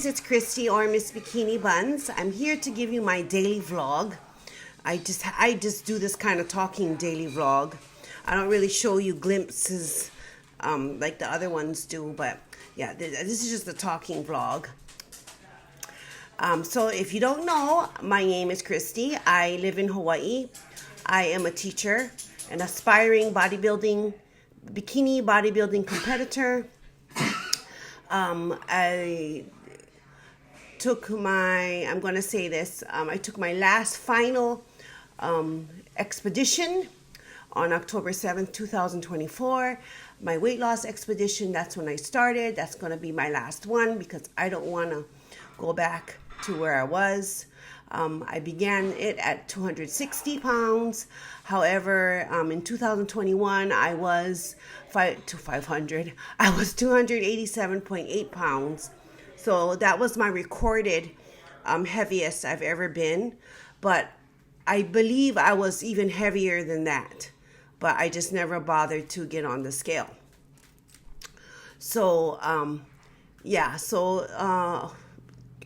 it's Christy or Miss Bikini Buns. I'm here to give you my daily vlog. I just do this kind of talking daily vlog. I don't really show you glimpses like the other ones do, but yeah, this is just a talking vlog. So if you don't know, my name is Christy. I live in Hawaii. I am a teacher, an aspiring bikini bodybuilding competitor. I took I'm going to say this, I took my last final expedition on October 7th, 2024. My weight loss expedition, that's when I started. That's going to be my last one because I don't want to go back to where I was. I began it at 260 pounds. However, in 2021, I was 500. I was 287.8 pounds. So that was my recorded heaviest I've ever been. But I believe I was even heavier than that. But I just never bothered to get on the scale. So,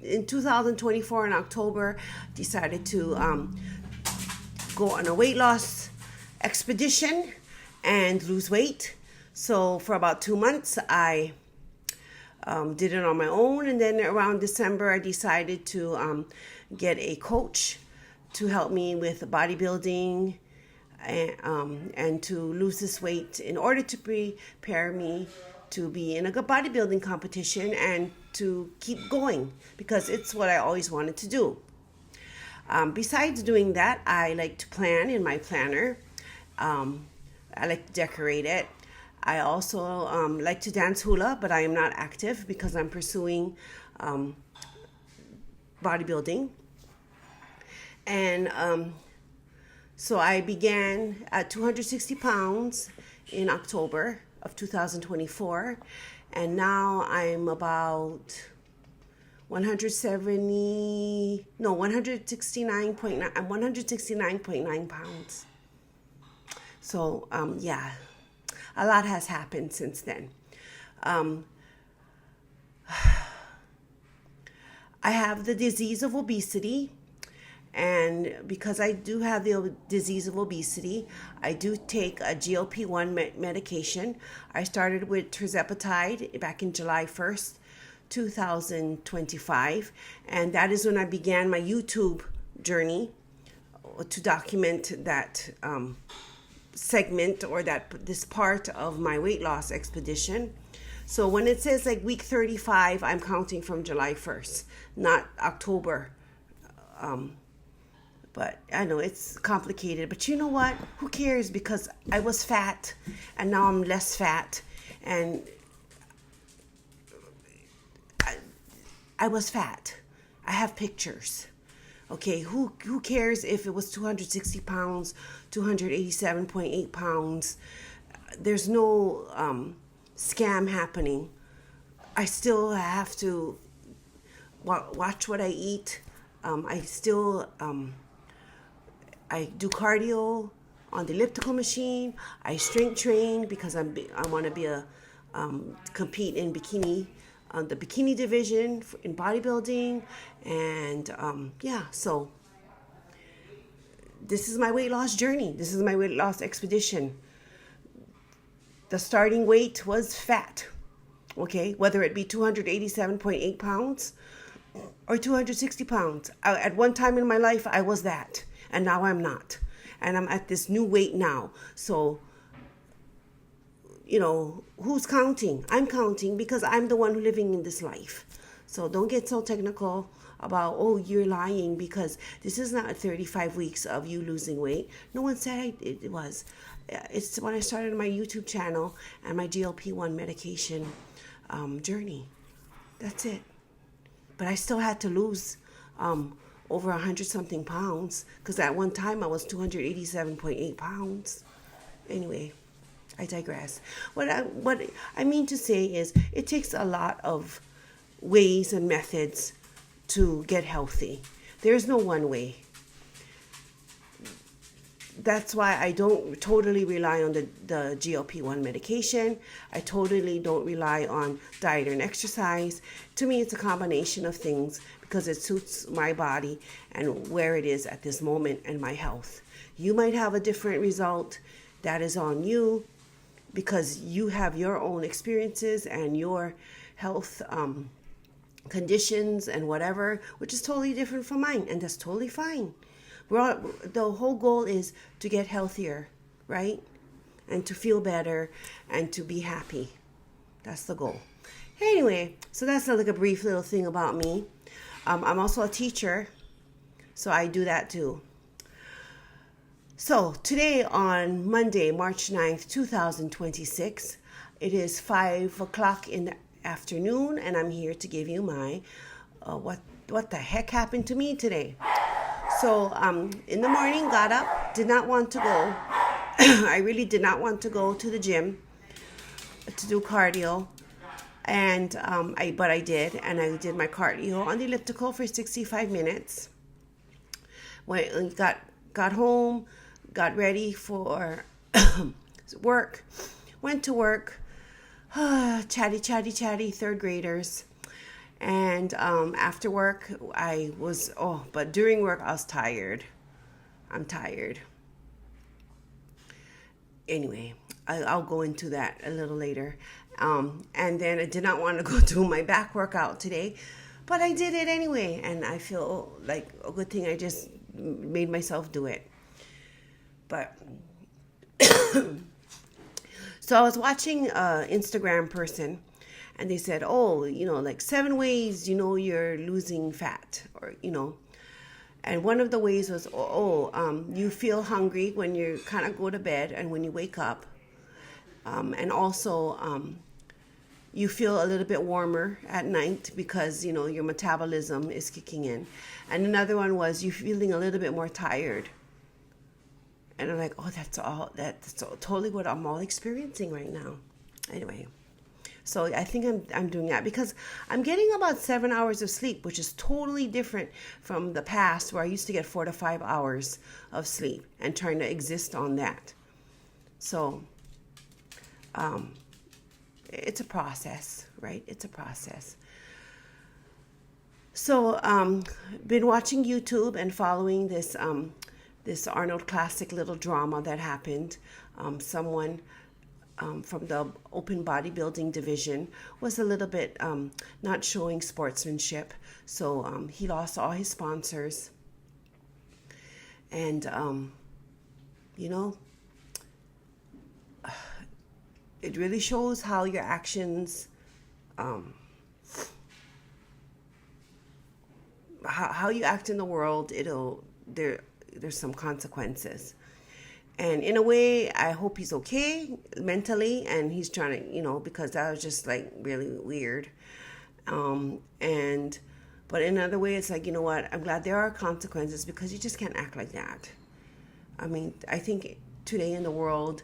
in 2024 in October, decided to go on a weight loss expedition and lose weight. So for about 2 months, I did it on my own. And then around December, I decided to get a coach to help me with bodybuilding and to lose this weight in order to prepare me to be in a good bodybuilding competition and to keep going because it's what I always wanted to do. Besides doing that, I like to plan in my planner. I like to decorate it. I also like to dance hula, but I am not active because I'm pursuing bodybuilding. And so I began at 260 pounds in October of 2024, and now I'm about 169.9 pounds. So a lot has happened since then. I have the disease of obesity. And because I do have the disease of obesity, I do take a GLP-1 medication. I started with tirzepatide back in July 1st, 2025. And that is when I began my YouTube journey to document that segment or this part of my weight loss expedition. So when it says like week 35, I'm counting from July 1st, not October. But I know it's complicated. But you know what? Who cares? Because I was fat and now I'm less fat. And I was fat. I have pictures. Okay, who cares if it was 260 pounds, 287.8 pounds? There's no scam happening. I still have to watch what I eat. I do cardio on the elliptical machine. I strength train because I want to compete in bikini, the bikini division in bodybuilding, and so this is my weight loss journey. This is my weight loss expedition. The starting weight was fat, okay, whether it be 287.8 pounds or 260 pounds. At one time in my life, I was that. And now I'm not. And I'm at this new weight now. So, who's counting? I'm counting because I'm the one living in this life. So don't get so technical about, oh, you're lying, because this is not 35 weeks of you losing weight. No one said it was. It's when I started my YouTube channel and my GLP-1 medication journey. That's it. But I still had to lose over 100-something pounds, because at one time I was 287.8 pounds. Anyway, I digress. What I mean to say is, it takes a lot of ways and methods to get healthy. There's no one way. that's why I don't totally rely on the GLP-1 medication. I totally don't rely on diet and exercise. To me, it's a combination of things because it suits my body and where it is at this moment and my health. You might have a different result. That is on you because you have your own experiences and your health conditions and whatever, which is totally different from mine, and that's totally fine. The whole goal is to get healthier, right? And to feel better and to be happy. That's the goal. Anyway, so that's like a brief little thing about me. I'm also a teacher, so I do that too. So today on Monday, March 9th, 2026, it is 5 o'clock in the afternoon, and I'm here to give you my what the heck happened to me today. So in the morning, got up, did not want to go. I really did not want to go to the gym to do cardio, and but I did, and I did my cardio on the elliptical for 65 minutes. Got home, got ready for work, went to work. Chatty, third graders. And after work, but during work, I was tired. I'm tired. Anyway, I'll go into that a little later. And then I did not want to go do my back workout today, but I did it anyway. And I feel like a good thing I just made myself do it. But so I was watching an Instagram person, and they said, like 7 ways, you're losing fat, or, and one of the ways was, you feel hungry when you kind of go to bed and when you wake up. And also, you feel a little bit warmer at night because, your metabolism is kicking in. And another one was you feeling a little bit more tired. And I'm like, that's totally what I'm all experiencing right now. Anyway, so I think I'm doing that because I'm getting about 7 hours of sleep, which is totally different from the past where I used to get 4 to 5 hours of sleep and trying to exist on that. So it's a process, right? It's a process. So been watching YouTube and following this Arnold Classic little drama that happened. Someone from the open bodybuilding division was a little bit not showing sportsmanship. So he lost all his sponsors. And, it really shows how your actions, how you act in the world, there's some consequences. And in a way, I hope he's okay mentally, and he's trying to, because that was just like really weird. But in another way, it's like, I'm glad there are consequences because you just can't act like that. I mean, I think today in the world,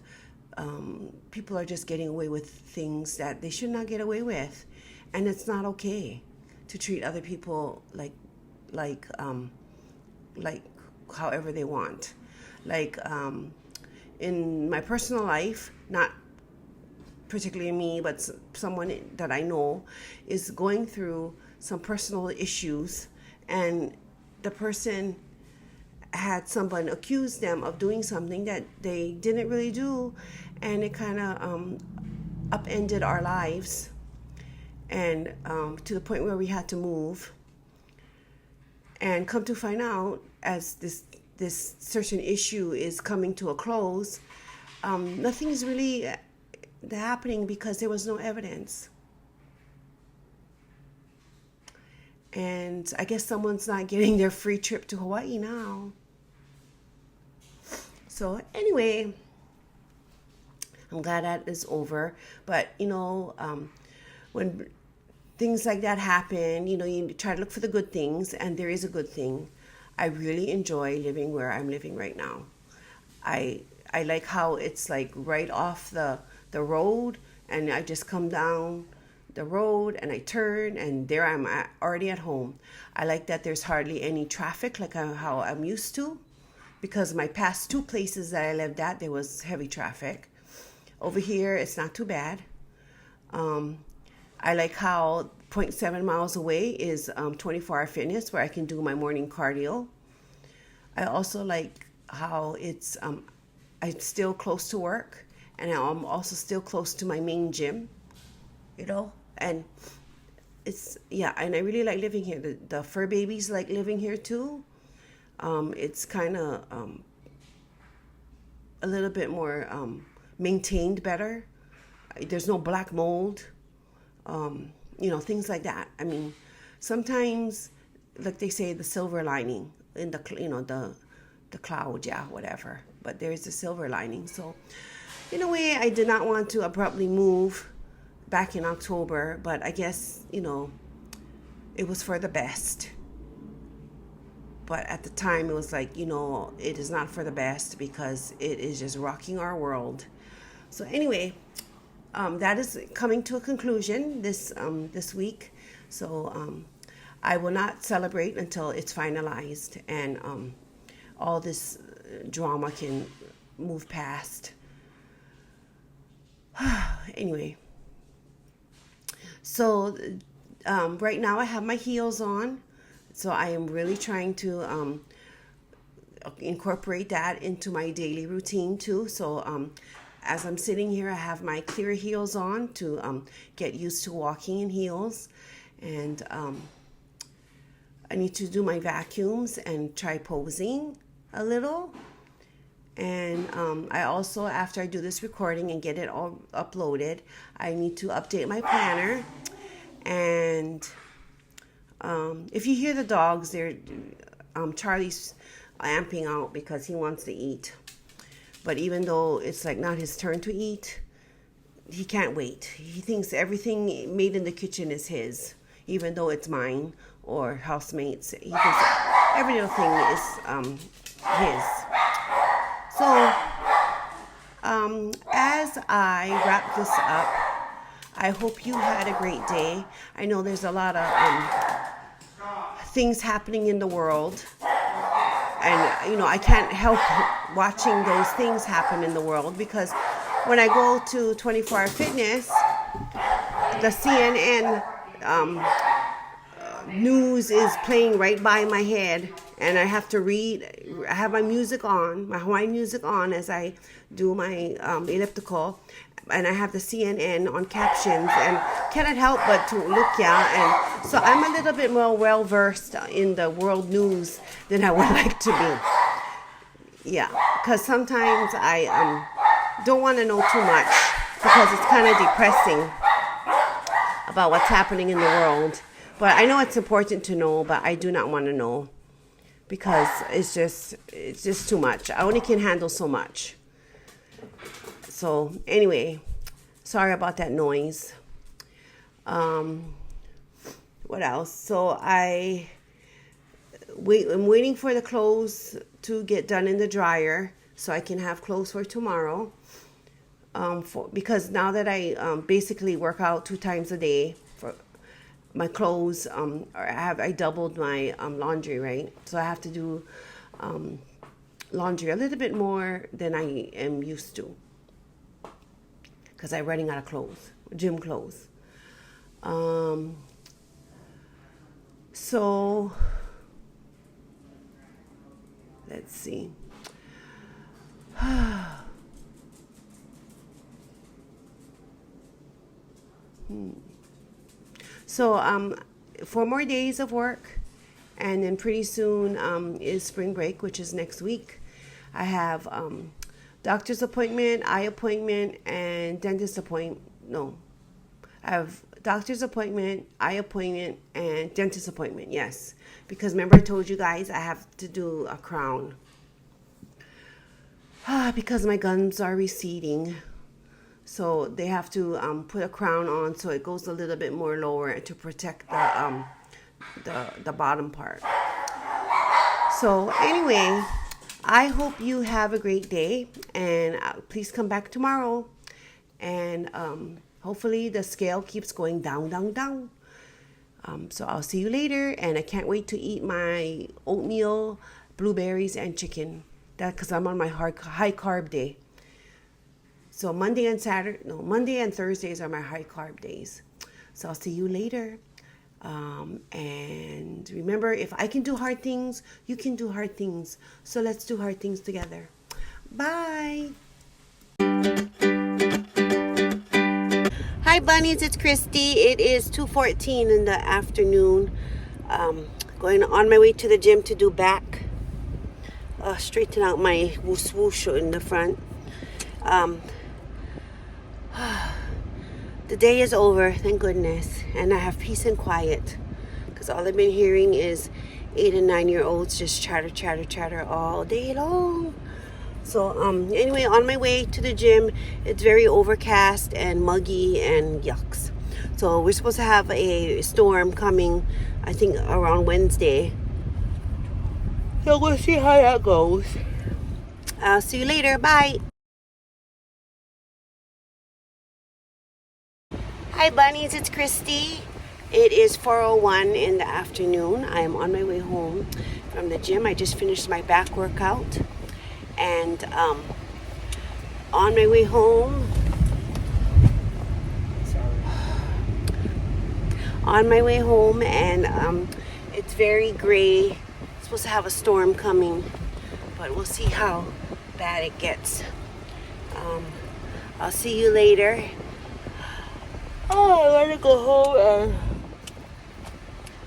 people are just getting away with things that they should not get away with. And it's not okay to treat other people like however they want. In my personal life, not particularly me, but someone that I know is going through some personal issues, and the person had someone accuse them of doing something that they didn't really do, and it kind of upended our lives, and to the point where we had to move. And come to find out, as this certain issue is coming to a close, nothing is really happening because there was no evidence. And I guess someone's not getting their free trip to Hawaii now. So anyway, I'm glad that is over. But, when things like that happen, you try to look for the good things, and there is a good thing. I really enjoy living where I'm living right now. I like how it's like right off the road, and I just come down the road and I turn, and there I'm already at home. I like that there's hardly any traffic like how I'm used to. because my past two places that I lived at, there was heavy traffic. Over here, it's not too bad. I like how zero point 0.7 miles away is 24-hour fitness, where I can do my morning cardio. I also like how it's I'm still close to work, and I'm also still close to my main gym, and and I really like living here. The fur babies like living here too. It's kind of a little bit more maintained better. There's no black mold, things like that. I mean, sometimes, like they say, the silver lining in the cloud, whatever. But there is a silver lining. So, in a way, I did not want to abruptly move back in October, but I guess, it was for the best. But at the time, it was like, it is not for the best, because it is just rocking our world. So anyway, that is coming to a conclusion this week. So I will not celebrate until it's finalized and all this drama can move past. Anyway, so right now I have my heels on. So I am really trying to incorporate that into my daily routine too. So as I'm sitting here, I have my clear heels on to get used to walking in heels. And I need to do my vacuums and try posing a little. And I also, after I do this recording and get it all uploaded, I need to update my planner. And if you hear the dogs, they're Charlie's amping out because he wants to eat. But even though it's like not his turn to eat, he can't wait. He thinks everything made in the kitchen is his, even though it's mine or housemates. He thinks every little thing is his. So as I wrap this up, I hope you had a great day. I know there's a lot of things happening in the world, and I can't help watching those things happen in the world, because when I go to 24-hour fitness, the CNN news is playing right by my head, and I have to read. I have my music on, my Hawaiian music on, as I do my elliptical, and I have the CNN on captions, and cannot help but to look, and so I'm a little bit more well versed in the world news than I would like to be. Because sometimes I don't want to know too much, because it's kind of depressing about what's happening in the world. But I know it's important to know, but I do not want to know, because it's just too much. I only can handle so much. So anyway, sorry about that noise. What else? So I'm waiting for the clothes to get done in the dryer so I can have clothes for tomorrow. Because now that I basically work out 2 times a day, for my clothes, I doubled my laundry, right? So I have to do laundry a little bit more than I am used to, because I'm running out of clothes, gym clothes. So let's see. So 4 more days of work, and then pretty soon is spring break, which is next week. I have doctor's appointment, eye appointment, and dentist appointment. No, I have doctor's appointment, eye appointment, and dentist appointment. Yes, because remember I told you guys I have to do a crown. Because my gums are receding. So they have to put a crown on so it goes a little bit more lower to protect the bottom part. So anyway, I hope you have a great day, and please come back tomorrow, and hopefully the scale keeps going down, down, down. So I'll see you later, and I can't wait to eat my oatmeal, blueberries, and chicken. That because I'm on my high carb day. So Monday and Thursdays are my high carb days. So I'll see you later. And remember, if I can do hard things, you can do hard things. So let's do hard things together. Bye. Hi bunnies, it's Christy. It is 2:14 in the afternoon. Going on my way to the gym to do back. Straighten out my swoosh in the front. The day is over, thank goodness, and I have peace and quiet, because all I've been hearing is 8 and 9-year-olds just chatter all day long. So anyway, on my way to the gym, it's very overcast and muggy and yucks. So we're supposed to have a storm coming, I think around Wednesday. So we'll see how that goes. I'll see you later. Bye. Hi bunnies, it's Christy. It is 4:01 in the afternoon. I am on my way home from the gym. I just finished my back workout. And on my way home, and it's very gray. It's supposed to have a storm coming, but we'll see how bad it gets. I'll see you later. Oh, I want to go home and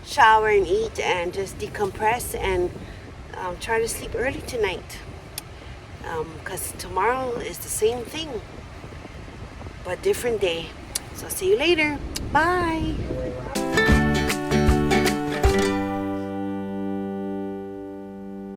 shower and eat and just decompress and try to sleep early tonight. Because tomorrow is the same thing, but different day. So I'll see you later. Bye.